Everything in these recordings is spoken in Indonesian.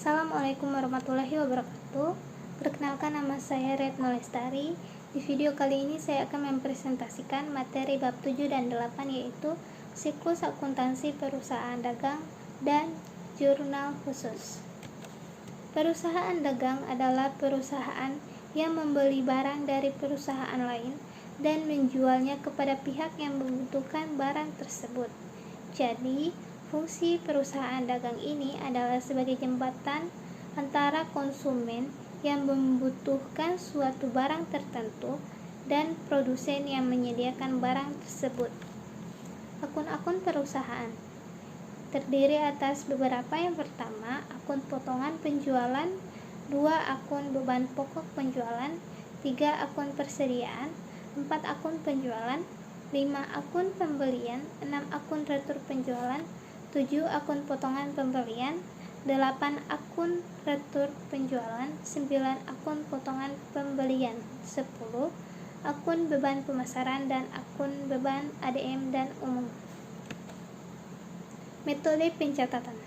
Assalamualaikum warahmatullahi wabarakatuh. Perkenalkan, nama saya Retno Lestari. Di video kali ini saya akan mempresentasikan materi bab 7 dan 8, yaitu siklus akuntansi perusahaan dagang dan jurnal khusus. Perusahaan dagang adalah perusahaan yang membeli barang dari perusahaan lain dan menjualnya kepada pihak yang membutuhkan barang tersebut. Jadi, fungsi perusahaan dagang ini adalah sebagai jembatan antara konsumen yang membutuhkan suatu barang tertentu dan produsen yang menyediakan barang tersebut. Akun-akun perusahaan terdiri atas beberapa. Yang pertama, akun potongan penjualan, 2 akun beban pokok penjualan, 3 akun persediaan, 4 akun penjualan, 5 akun pembelian, 6 akun retur penjualan, 7 akun potongan pembelian, 8 akun retur penjualan, 9 akun potongan pembelian, 10 akun beban pemasaran, dan akun beban ADM dan umum. Metode pencatatan.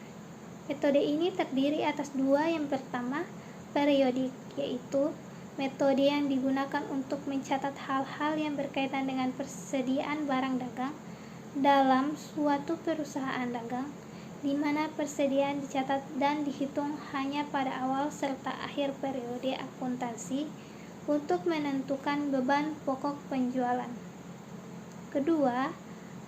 Metode ini terdiri atas 2. Yang pertama, periodik, yaitu metode yang digunakan untuk mencatat hal-hal yang berkaitan dengan persediaan barang dagang dalam suatu perusahaan dagang, di mana persediaan dicatat dan dihitung hanya pada awal serta akhir periode akuntansi untuk menentukan beban pokok penjualan. Kedua,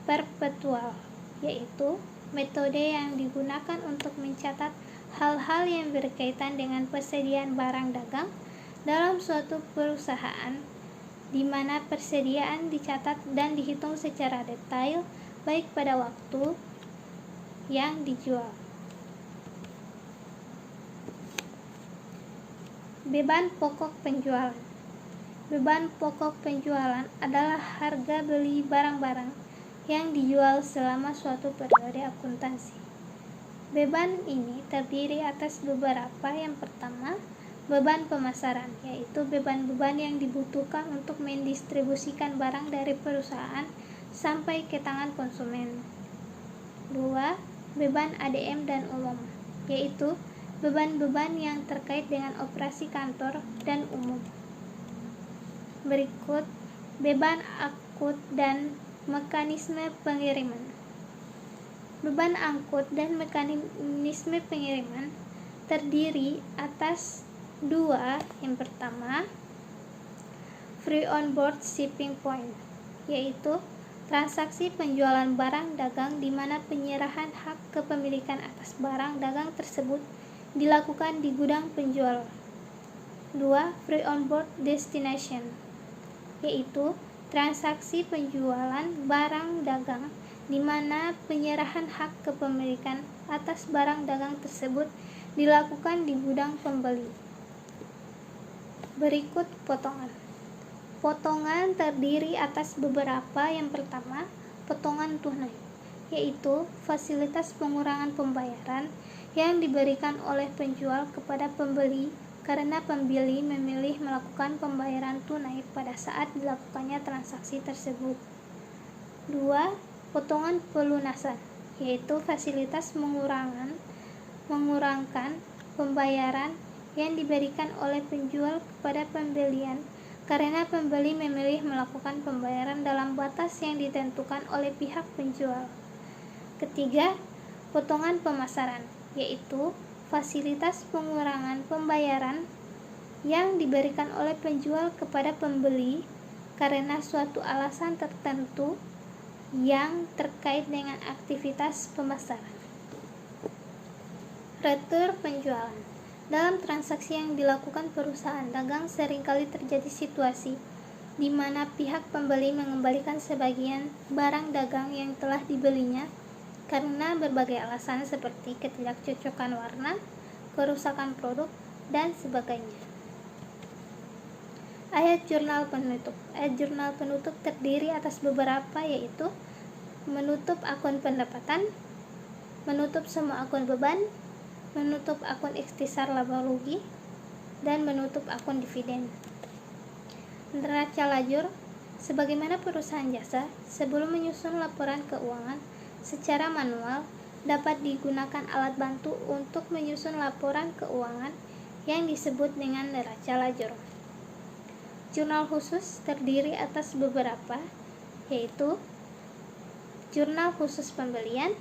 perpetual, yaitu metode yang digunakan untuk mencatat hal-hal yang berkaitan dengan persediaan barang dagang dalam suatu perusahaan, di mana persediaan dicatat dan dihitung secara detail baik pada waktu yang dijual. Beban pokok penjualan. Beban pokok penjualan adalah harga beli barang-barang yang dijual selama suatu periode akuntansi. Beban ini terdiri atas beberapa. Yang pertama, beban pemasaran, yaitu beban-beban yang dibutuhkan untuk mendistribusikan barang dari perusahaan sampai ke tangan konsumen. 2. Beban ADM dan umum, yaitu beban-beban yang terkait dengan operasi kantor dan umum. Berikut beban angkut dan mekanisme pengiriman. Beban angkut dan mekanisme pengiriman terdiri atas 2. Yang pertama, free on board shipping point, yaitu transaksi penjualan barang dagang di mana penyerahan hak kepemilikan atas barang dagang tersebut dilakukan di gudang penjual. 2. Free on board destination, yaitu transaksi penjualan barang dagang di mana penyerahan hak kepemilikan atas barang dagang tersebut dilakukan di gudang pembeli. Berikut potongan. Potongan terdiri atas beberapa. Yang pertama, potongan tunai, yaitu fasilitas pengurangan pembayaran yang diberikan oleh penjual kepada pembeli karena pembeli memilih melakukan pembayaran tunai pada saat dilakukannya transaksi tersebut. 2. Potongan pelunasan, yaitu fasilitas mengurangkan pembayaran yang diberikan oleh penjual kepada pembelian karena pembeli memilih melakukan pembayaran dalam batas yang ditentukan oleh pihak penjual. Ketiga, potongan pemasaran, yaitu fasilitas pengurangan pembayaran yang diberikan oleh penjual kepada pembeli karena suatu alasan tertentu yang terkait dengan aktivitas pemasaran. Retur penjualan. Dalam transaksi yang dilakukan perusahaan dagang, seringkali terjadi situasi di mana pihak pembeli mengembalikan sebagian barang dagang yang telah dibelinya karena berbagai alasan seperti ketidakcocokan warna, kerusakan produk, dan sebagainya. Ayat jurnal penutup. Ayat jurnal penutup terdiri atas beberapa, yaitu menutup akun pendapatan, menutup semua akun beban, menutup akun ikhtisar laba rugi, dan menutup akun dividen. Neraca lajur. Sebagaimana perusahaan jasa, sebelum menyusun laporan keuangan secara manual, dapat digunakan alat bantu untuk menyusun laporan keuangan yang disebut dengan neraca lajur. Jurnal khusus terdiri atas beberapa, yaitu jurnal khusus pembelian,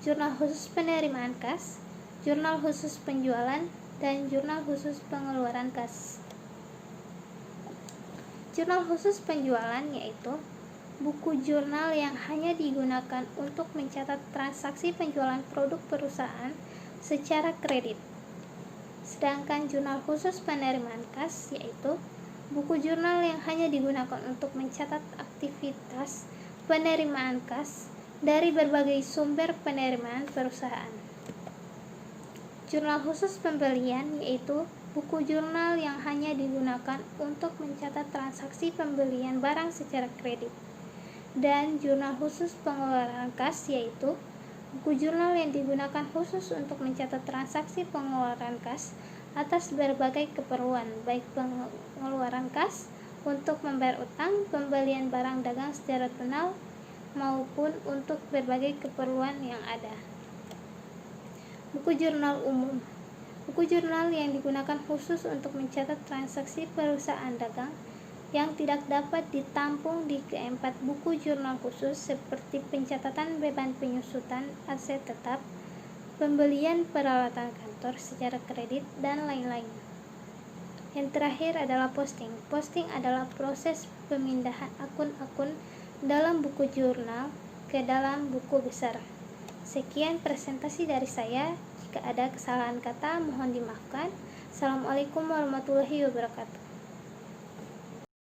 jurnal khusus penerimaan kas, jurnal khusus penjualan, dan jurnal khusus pengeluaran kas. Jurnal khusus penjualan yaitu buku jurnal yang hanya digunakan untuk mencatat transaksi penjualan produk perusahaan secara kredit. Sedangkan jurnal khusus penerimaan kas yaitu buku jurnal yang hanya digunakan untuk mencatat aktivitas penerimaan kas dari berbagai sumber penerimaan perusahaan. Jurnal khusus pembelian yaitu buku jurnal yang hanya digunakan untuk mencatat transaksi pembelian barang secara kredit. Dan jurnal khusus pengeluaran kas yaitu buku jurnal yang digunakan khusus untuk mencatat transaksi pengeluaran kas atas berbagai keperluan, baik pengeluaran kas untuk membayar utang, pembelian barang dagang secara tunai, maupun untuk berbagai keperluan yang ada. Buku jurnal umum. Buku jurnal yang digunakan khusus untuk mencatat transaksi perusahaan dagang yang tidak dapat ditampung di keempat buku jurnal khusus seperti pencatatan beban penyusutan aset tetap, pembelian peralatan kantor secara kredit, dan lain-lain. Yang terakhir adalah posting. Posting adalah proses pemindahan akun-akun dalam buku jurnal ke dalam buku besar. Sekian presentasi dari saya. Jika ada kesalahan kata, mohon dimaafkan. Assalamualaikum warahmatullahi wabarakatuh.